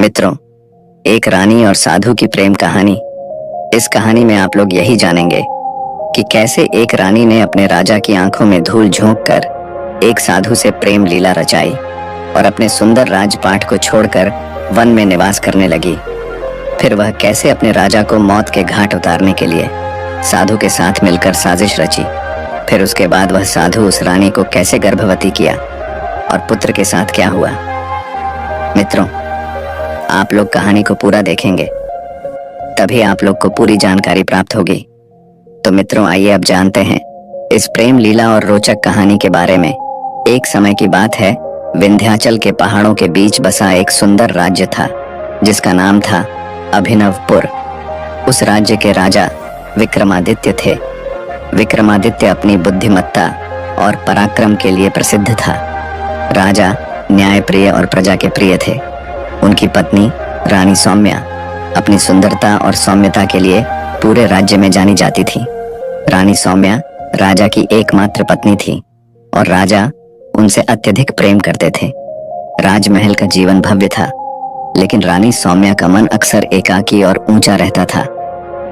मित्रों, एक रानी और साधु की प्रेम कहानी। इस कहानी में आप लोग यही जानेंगे कि कैसे एक रानी ने अपने राजा की आंखों में धूल झोंक कर एक साधु से प्रेम लीला रचाई और अपने सुंदर राजपाट को छोड़कर वन में निवास करने लगी। फिर वह कैसे अपने राजा को मौत के घाट उतारने के लिए साधु के साथ मिलकर साजिश रची। फिर उसके बाद वह साधु उस रानी को कैसे गर्भवती किया और पुत्र के साथ क्या हुआ। मित्रों, आप लोग कहानी को पूरा देखेंगे तभी आप लोग को पूरी जानकारी प्राप्त होगी। तो मित्रों, आइए अब जानते हैं इस प्रेम लीला और रोचक कहानी के बारे में। एक समय की बात है, विंध्याचल के पहाड़ों के बीच बसा एक सुंदर राज्य था जिसका नाम था अभिनवपुर। उस राज्य के राजा विक्रमादित्य थे। विक्रमादित्य अपनी बुद्धिमत्ता और पराक्रम के लिए प्रसिद्ध था। राजा न्यायप्रिय और प्रजा के प्रिय थे। उनकी पत्नी रानी सौम्या अपनी सुंदरता और सौम्यता के लिए पूरे राज्य में जानी जाती थी। रानी सौम्या राजा की एकमात्र पत्नी थी और राजा उनसे अत्यधिक प्रेम करते थे। राजमहल का जीवन भव्य था, लेकिन रानी सौम्या का मन अक्सर एकाकी और ऊंचा रहता था।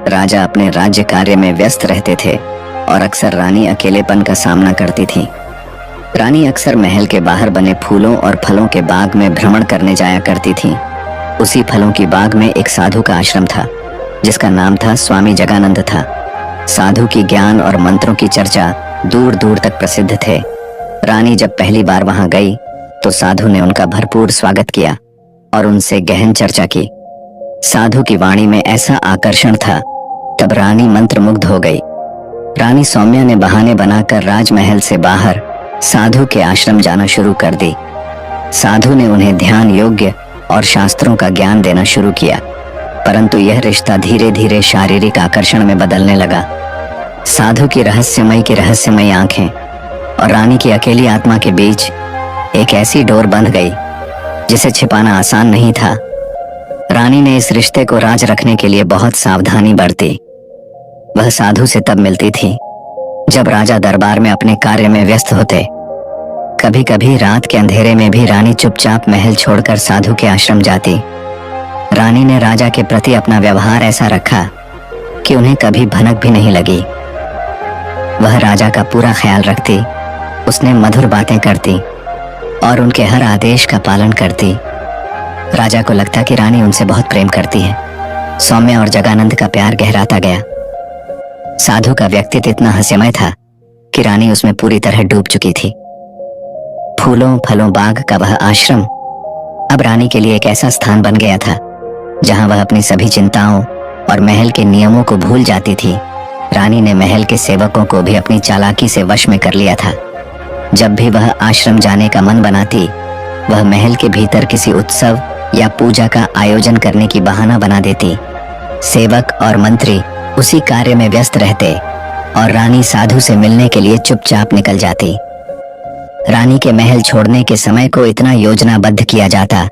राजा अपने राज्य कार्य में व्यस्त रहते थे और अक्सर रानी अकेलेपन का सामना करती थी। रानी अक्सर महल के बाहर बने फूलों और फलों के बाग में भ्रमण करने जाया करती थी। उसी फलों की बाग में एक साधु का आश्रम था जिसका नाम था स्वामी जगानंद था। साधु की ज्ञान और मंत्रों की चर्चा दूर दूर तक प्रसिद्ध थे। रानी जब पहली बार वहां गई तो साधु ने उनका भरपूर स्वागत किया और उनसे गहन चर्चा की। साधु की वाणी में ऐसा आकर्षण था, तब रानी मंत्रमुग्ध हो गई। रानी सौम्या ने बहाने बनाकर राजमहल से बाहर साधु के आश्रम जाना शुरू कर दी। साधु ने उन्हें ध्यान योग्य और शास्त्रों का ज्ञान देना शुरू किया, परंतु यह रिश्ता धीरे धीरे शारीरिक आकर्षण में बदलने लगा। साधु की रहस्यमयी आंखें और रानी की अकेली आत्मा के बीच एक ऐसी डोर बंध गई जिसे छिपाना आसान नहीं था। रानी ने इस रिश्ते को राज रखने के लिए बहुत सावधानी बरती। वह साधु से तब मिलती थी जब राजा दरबार में अपने कार्य में व्यस्त होते। कभी कभी रात के अंधेरे में भी रानी चुपचाप महल छोड़कर साधु के आश्रम जाती। रानी ने राजा के प्रति अपना व्यवहार ऐसा रखा कि उन्हें कभी भनक भी नहीं लगी। वह राजा का पूरा ख्याल रखती, उसने मधुर बातें करती और उनके हर आदेश का पालन करती। राजा को लगता कि रानी उनसे बहुत प्रेम करती है। सौम्या और जगानंद का प्यार गहराता गया। साधु का व्यक्तित्व इतना हास्यमय था कि रानी उसमें पूरी तरह डूब चुकी थी। फूलों फलों बाग का वह आश्रम अब रानी के लिए एक ऐसा स्थान बन गया था जहां वह अपनी सभी चिंताओं और महल के नियमों को भूल जाती थी। रानी ने महल के सेवकों को भी अपनी चालाकी से वश में कर लिया था। जब भी वह आश्रम जाने का मन बनाती, वह महल के भीतर किसी उत्सव या पूजा का आयोजन करने की बहाना बना देती। सेवक और मंत्री उसी कार्य में व्यस्त रहते और रानी साधु से मिलने के लिए चुपचाप निकल जाती। रानी के महल छोड़ने के समय को इतना योजनाबद्ध किया जाता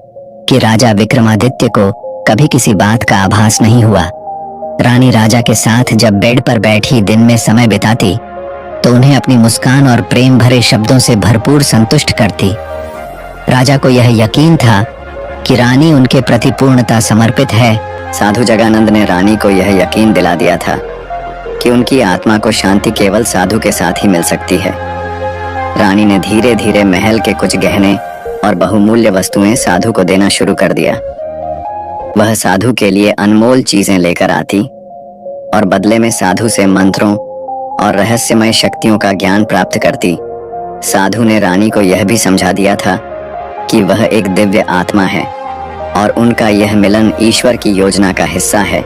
कि राजा विक्रमादित्य को कभी किसी बात का आभास नहीं हुआ। रानी राजा के साथ जब बेड पर बैठी दिन में समय बिताती तो उन्हें अपनी मुस्कान और प्रेम भरे शब्दों से भरपूर संतुष्ट करती। राजा को यह यकीन था कि रानी उनके प्रति पूर्णतः समर्पित है। साधु जगानंद ने रानी को यह यकीन दिला दिया था कि उनकी आत्मा को शांति केवल साधु के साथ ही मिल सकती है। रानी ने धीरे धीरे महल के कुछ गहने और बहुमूल्य वस्तुएं साधु को देना शुरू कर दिया। वह साधु के लिए अनमोल चीजें लेकर आती और बदले में साधु से मंत्रों और रहस्यमय शक्तियों का ज्ञान प्राप्त करती। साधु ने रानी को यह भी समझा दिया था कि वह एक दिव्य आत्मा है और उनका यह मिलन ईश्वर की योजना का हिस्सा है।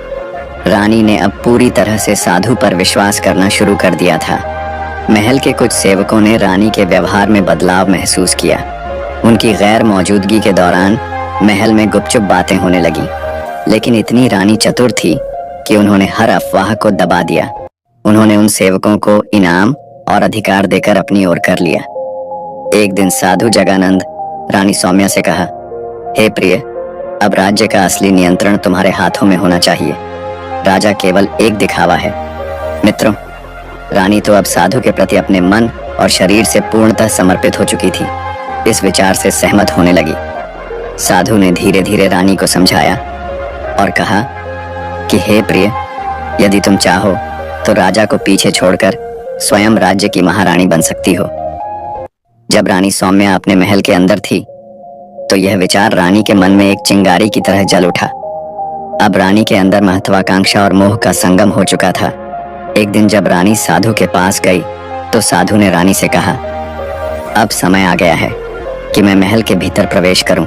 रानी ने अब पूरी तरह से साधु पर विश्वास करना शुरू कर दिया था। महल के कुछ सेवकों ने रानी के व्यवहार में बदलाव महसूस किया। उनकी गैर मौजूदगी के दौरान महल में गुपचुप बातें होने लगी, लेकिन इतनी रानी चतुर थी कि उन्होंने हर अफवाह को दबा दिया। उन्होंने उन सेवकों को इनाम और अधिकार देकर अपनी ओर कर लिया। एक दिन साधु जगानंद रानी सौम्या से कहा, हे प्रिय, अब राज्य का असली नियंत्रण तुम्हारे हाथों में होना चाहिए। राजा केवल एक दिखावा है। मित्रों, रानी तो अब साधु के प्रति अपने मन और शरीर से पूर्णतः समर्पित हो चुकी थी। इस विचार से सहमत होने लगी। साधु ने धीरे धीरे रानी को समझाया और कहा कि हे प्रिय, यदि तुम चाहो तो राजा को पीछे छोड़कर स्वयं राज्य की महारानी बन सकती हो। जब रानी सौम्या अपने महल के अंदर थी तो यह विचार रानी के मन में एक चिंगारी की तरह जल उठा। अब रानी के अंदर महत्वाकांक्षा और मोह का संगम हो चुका था। एक दिन जब रानी साधु के पास गई तो साधु ने रानी से कहा, अब समय आ गया है कि मैं महल के भीतर प्रवेश करूं।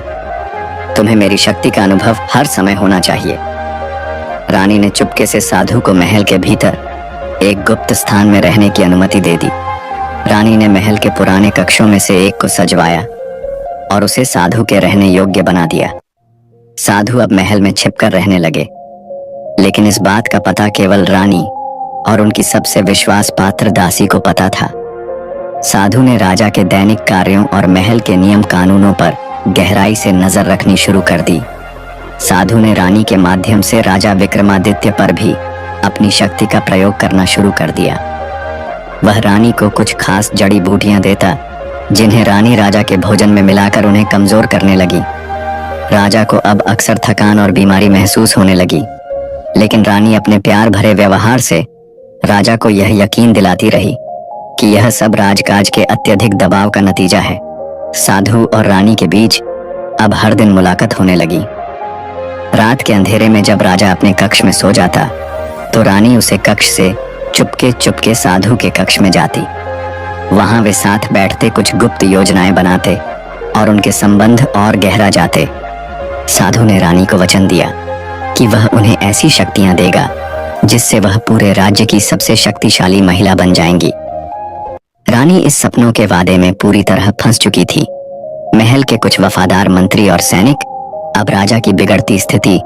तुम्हें मेरी शक्ति का अनुभव हर समय होना चाहिए। रानी ने चुपके से साधु को महल के भीतर एक गुप्त स्थान में रहने की अनुमति दे दी। रानी ने महल के पुराने कक्षों में से एक को सजवाया और उसे साधु के रहने योग्य बना दिया। साधु अब महल में छिपकर रहने लगे, लेकिन इस बात का पता केवल रानी और उनकी सबसे विश्वास पात्र दासी को पता था। साधु ने राजा के दैनिक कार्यों और महल के नियम कानूनों पर गहराई से नजर रखनी शुरू कर दी। साधु ने रानी के माध्यम से राजा विक्रमादित्य पर भी अपनी शक्ति का प्रयोग करना शुरू कर दिया। वह रानी को कुछ खास जड़ी बूटियां देता, जिन्हें रानी राजा के भोजन में मिलाकर उन्हें कमजोर करने लगी। राजा को अब अक्सर थकान और बीमारी महसूस होने लगी, लेकिन रानी अपने प्यार भरे व्यवहार से राजा को यह यकीन दिलाती रही कि यह सब राजकाज के अत्यधिक दबाव का नतीजा है। साधु और रानी के बीच अब हर दिन मुलाकात होने लगी। रात के अंधेरे में जब राजा अपने कक्ष में सो जाता तो रानी उसे कक्ष से चुपके चुपके साधु के कक्ष में जाती। वहां वे साथ बैठते कुछ गुप्त योजनाएं बनाते और उनके संबंध और गहरा जाते। साधु ने रानी को वचन दिया कि वह उन्हें ऐसी शक्तियां देगा जिससे वह पूरे राज्य की सबसे शक्तिशाली महिला बन जाएंगी। रानी इस सपनों के वादे में पूरी तरह फंस चुकी थी। महल के कुछ वफादार मंत्री और सैनिक अब राजा की बिगड़ती स्थिति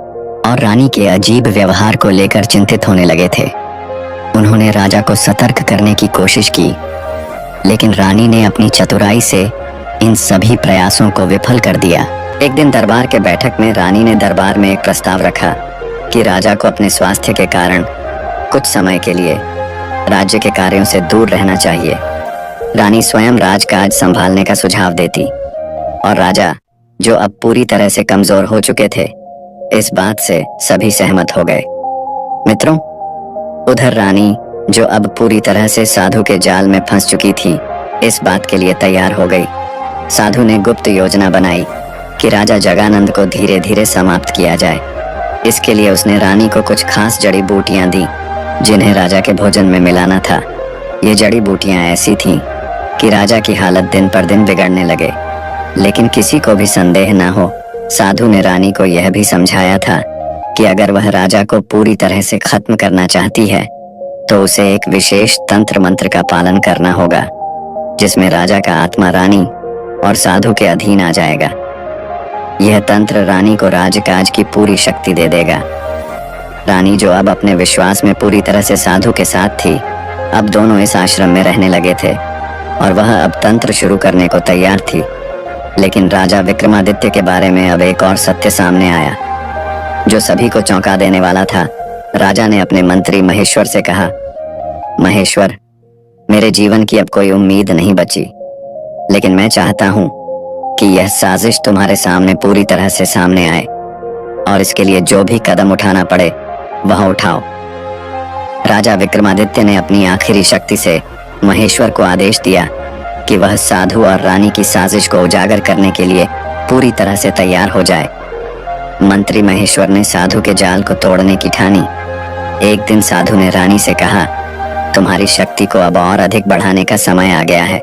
और रानी के अजीब व्यवहार को लेकर चिंतित होने लगे थे। उन्होंने राजा को सतर्क करने की कोशिश की, लेकिन रानी ने अपनी चतुराई से इन सभी प्रयासों को विफल कर दिया। एक दिन दरबार के बैठक में रानी ने दरबार में एक प्रस्ताव रखा कि राजा को अपने स्वास्थ्य के कारण कुछ समय के लिए राज्य के कार्यों से दूर रहना चाहिए। रानी स्वयं राजकाज संभालने का सुझाव देती और राजा, जो अब पूरी तरह से कमजोर हो चुके थे, इस बात से सभी सहमत हो गए। मित्रों, उधर रानी, जो अब पूरी तरह से साधु के जाल में फंस चुकी थी, इस बात के लिए तैयार हो गई। साधु ने गुप्त योजना बनाई कि राजा जगानंद को धीरे धीरे समाप्त किया जाए। इसके लिए उसने रानी को कुछ खास जड़ी बूटियां दी, जिन्हें राजा के भोजन में मिलाना था। ये जड़ी बूटियां ऐसी थीं कि राजा की हालत दिन पर दिन बिगड़ने लगे, लेकिन किसी को भी संदेह न हो, साधु ने रानी को यह भी समझाया था कि अगर वह राजा को पूरी तरह से खत्म करना चाहती है तो उसे एक विशेष तंत्र मंत्र का पालन करना होगा, जिसमें राजा का आत्मा रानी और साधु के अधीन आ जाएगा। यह तंत्र रानी को राजकाज की पूरी शक्ति दे देगा। रानी, जो अब अपने विश्वास में पूरी तरह से साधु के साथ थी, अब दोनों इस आश्रम में रहने लगे थे और वह अब तंत्र शुरू करने को तैयार थी। लेकिन राजा विक्रमादित्य के बारे में अब एक और सत्य सामने आया, जो सभी को चौंका देने वाला था। राजा ने अपने मंत्री महेश्वर से कहा, महेश्वर, मेरे जीवन की अब कोई उम्मीद नहीं बची, लेकिन मैं चाहता हूं कि यह साजिश तुम्हारे सामने पूरी तरह से सामने आए और इसके लिए जो भी कदम उठाना पड़े वह उठाओ। राजा विक्रमादित्य ने अपनी आखिरी शक्ति से महेश्वर को आदेश दिया कि वह साधु और रानी की साजिश को उजागर करने के लिए पूरी तरह से तैयार हो जाए। मंत्री महेश्वर ने साधु के जाल को तोड़ने की ठानी। एक दिन साधु ने रानी से कहा, तुम्हारी शक्ति को अब और अधिक बढ़ाने का समय आ गया है।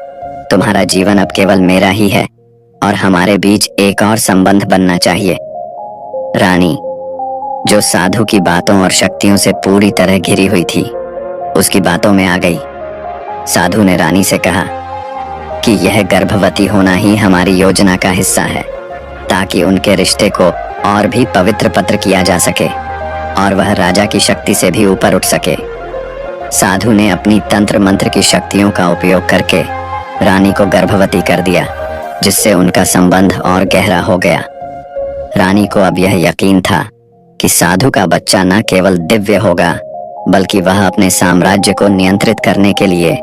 तुम्हारा जीवन अब केवल मेरा ही है और हमारे बीच एक और संबंध बनना चाहिए। रानी, जो साधु की बातों और शक्तियों से पूरी तरह घिरी हुई थी, उसकी बातों में आ गई। साधु ने रानी से कहा कि यह गर्भवती होना ही हमारी योजना का हिस्सा है, ताकि उनके रिश्ते को और भी पवित्र पत्र किया जा सके और वह राजा की शक्ति से भी ऊपर उठ सके। साधु ने अपनी तंत्र मंत्र की शक्तियों का उपयोग करके रानी को गर्भवती कर दिया, जिससे उनका संबंध और गहरा हो गया। रानी को अब यह यकीन था कि साधु का बच्चा न केवल दिव्य होगा, बल्कि वह अपने साम्राज्य को नियंत्रित करने के लिए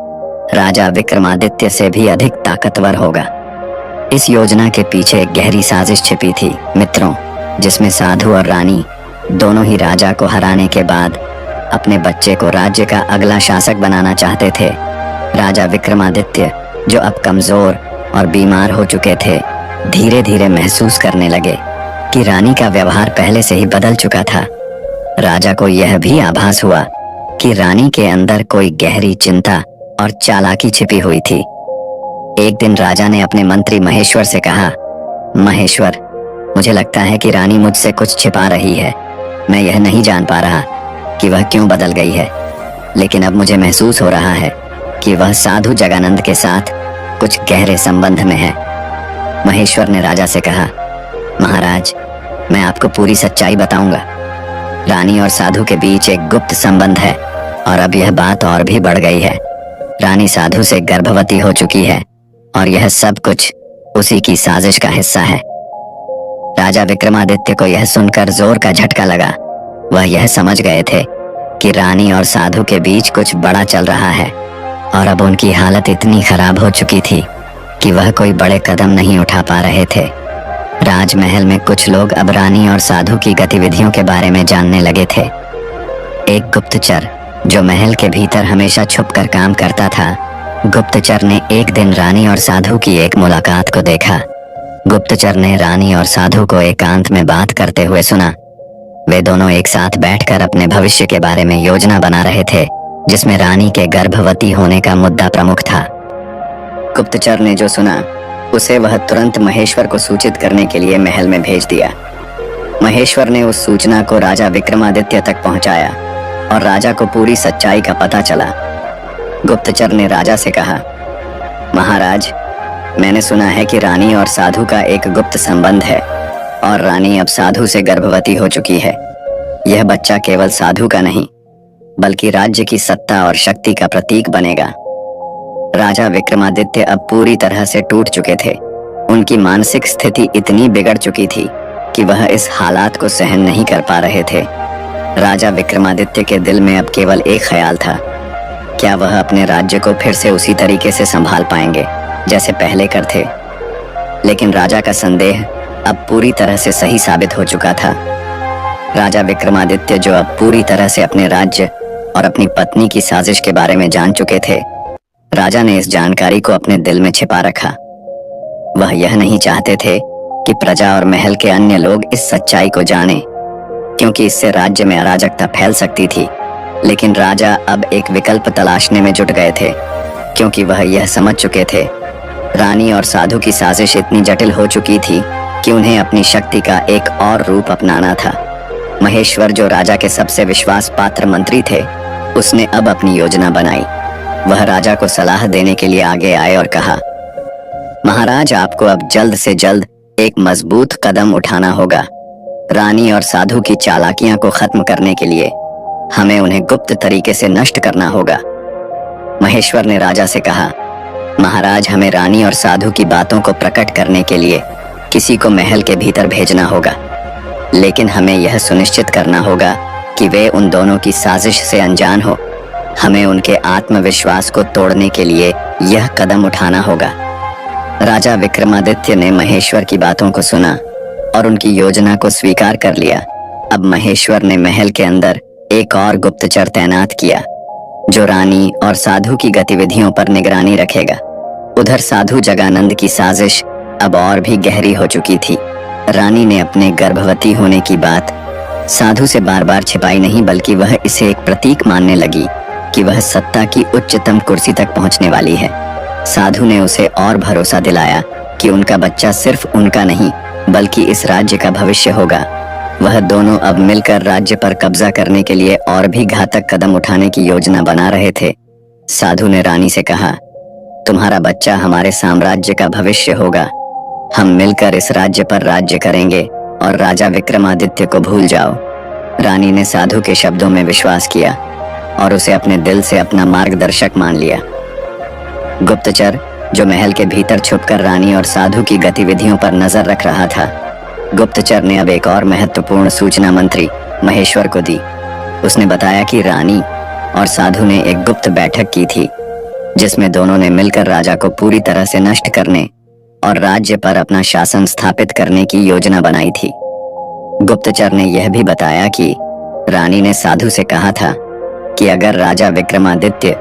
राजा विक्रमादित्य से भी अधिक ताकतवर होगा। इस योजना के पीछे एक गहरी साजिश छिपी थी मित्रों, जिसमें साधु और रानी दोनों ही राजा को हराने के बाद अपने बच्चे को राज्य का अगला शासक बनाना चाहते थे। राजा विक्रमादित्य, जो अब कमजोर और बीमार हो चुके थे, धीरे धीरे महसूस करने लगे कि रानी का व्यवहार पहले से ही बदल चुका था। राजा को यह भी आभास हुआ कि रानी के अंदर कोई गहरी चिंता और चालाकी छिपी हुई थी। एक दिन राजा ने अपने मंत्री महेश्वर से कहा, महेश्वर, मुझे लगता है कि रानी मुझसे कुछ छिपा रही है। मैं यह नहीं जान पा रहा कि वह क्यों बदल गई है, लेकिन अब मुझे महसूस हो रहा है कि वह साधु जगानंद के साथ कुछ गहरे संबंध में है। महेश्वर ने राजा से कहा, महाराज, मैं आपको पूरी सच्चाई बताऊंगा। रानी और साधु के बीच एक गुप्त संबंध है और अब यह बात और भी बढ़ गई है। रानी साधु से गर्भवती हो चुकी है और यह सब कुछ उसी की साजिश का हिस्सा है। राजा विक्रमादित्य को यह सुनकर जोर का झटका लगा। वह यह समझ गए थे कि रानी और साधु के बीच कुछ बड़ा चल रहा है और अब उनकी हालत इतनी खराब हो चुकी थी कि वह कोई बड़े कदम नहीं उठा पा रहे थे। राजमहल में कुछ लोग अब रानी और साधु की गतिविधियों के बारे में जानने लगे थे। एक गुप्तचर, जो महल के भीतर हमेशा छुपकर काम करता था, गुप्तचर ने एक दिन रानी और साधु की एक मुलाकात को देखा। गुप्तचर ने रानी और साधु को एकांत में बात करते हुए सुना। वे दोनों एक साथ बैठकर अपने भविष्य के बारे में योजना बना रहे थे, जिसमें रानी के गर्भवती होने का मुद्दा प्रमुख था। गुप्तचर ने जो सुना उसे वह तुरंत महेश्वर को सूचित करने के लिए महल में भेज दिया। महेश्वर ने उस सूचना को राजा विक्रमादित्य तक पहुंचाया और राजा को पूरी सच्चाई का पता चला। गुप्तचर ने राजा से कहा, महाराज, मैंने सुना है कि रानी और साधु का एक गुप्त संबंध है और रानी अब साधु से गर्भवती हो चुकी है। यह बच्चा केवल साधु का नहीं, बल्कि राज्य की सत्ता और शक्ति का प्रतीक बनेगा। राजा विक्रमादित्य अब पूरी तरह से टूट चुके थे। उनकी मानसिक स्थिति इतनी बिगड़ चुकी थी कि वह इस हालात को सहन नहीं कर पा रहे थे। राजा विक्रमादित्य के दिल में अब केवल एक ख्याल था, क्या वह अपने राज्य को फिर से उसी तरीके से संभाल पाएंगे जैसे पहले करते। लेकिन राजा का संदेह अब पूरी तरह से सही साबित हो चुका था। राजा विक्रमादित्य, जो अब पूरी तरह से अपने राज्य और अपनी पत्नी की साजिश के बारे में जान चुके थे, राजा ने इस जानकारी को अपने दिल में छिपा रखा। वह यह नहीं चाहते थे कि प्रजा और महल के अन्य लोग इस सच्चाई को जानें, क्योंकि इससे राज्य में अराजकता फैल सकती थी। लेकिन राजा अब एक विकल्प तलाशने में जुट गए थे, क्योंकि वह यह समझ चुके थे रानी और साधु की साजिश इतनी जटिल हो चुकी थी कि उन्हें अपनी शक्ति का एक और रूप अपनाना था। महेश्वर, जो राजा के सबसे विश्वास पात्र मंत्री थे, उसने अब अपनी योजना बनाई। वह राजा को सलाह देने के लिए आगे आए और कहा, महाराज, आपको अब जल्द से जल्द एक मजबूत कदम उठाना होगा। रानी और साधु की चालाकियां को खत्म करने के लिए हमें उन्हें गुप्त तरीके से नष्ट करना होगा। महेश्वर ने राजा से कहा, महाराज, हमें रानी और साधु की बातों को प्रकट करने के लिए किसी को महल के भीतर भेजना होगा, लेकिन हमें यह सुनिश्चित करना होगा कि वे उन दोनों की साजिश से अनजान हो। हमें उनके आत्मविश्वास को तोड़ने के लिए यह कदम उठाना होगा। राजा विक्रमादित्य ने महेश्वर की बातों को सुना और उनकी योजना को स्वीकार कर लिया। अब महेश्वर ने महल के अंदर एक और गुप्तचर तैनात किया, जो रानी और साधु की गतिविधियों पर निगरानी रखेगा। उधर साधु जगानंद की साजिश अब और भी गहरी हो चुकी थी। रानी ने अपने गर्भवती होने की बात साधु से बार बार छिपाई नहीं, बल्कि वह इसे एक प्रतीक मानने लगी कि वह सत्ता की उच्चतम कुर्सी तक पहुंचने वाली है। साधु ने उसे और भरोसा दिलाया कि उनका बच्चा सिर्फ उनका नहीं, बल्कि इस राज्य का भविष्य होगा। वह दोनों अब मिलकर राज्य पर कब्जा करने के लिए और भी घातक कदम उठाने की योजना बना रहे थे। साधु ने रानी से कहा, तुम्हारा बच्चा हमारे साम्राज्य का भविष्य होगा। हम मिलकर इस राज्य पर राज्य करेंगे और राजा विक्रमादित्य को भूल जाओ। रानी ने साधु के शब्दों में विश्वास किया और उसे अपने दिल से अपना मार्गदर्शक मान लिया। गुप्तचर, जो महल के भीतर छुपकर रानी और साधु की गतिविधियों पर नजर रख रहा था, गुप्तचर ने अब एक और महत्वपूर्ण सूचना मंत्री महेश्वर को दी। उसने बताया कि रानी और साधु ने एक गुप्त बैठक की थी, जिसमें दोनों ने मिलकर राजा को पूरी तरह से नष्ट करने और राज्य पर अपना शासन स्थापित करने की योजना बनाई थी। गुप्तचर ने यह भी बताया कि रानी ने साधु से कहा था कि अगर राजा विक्रमादित्य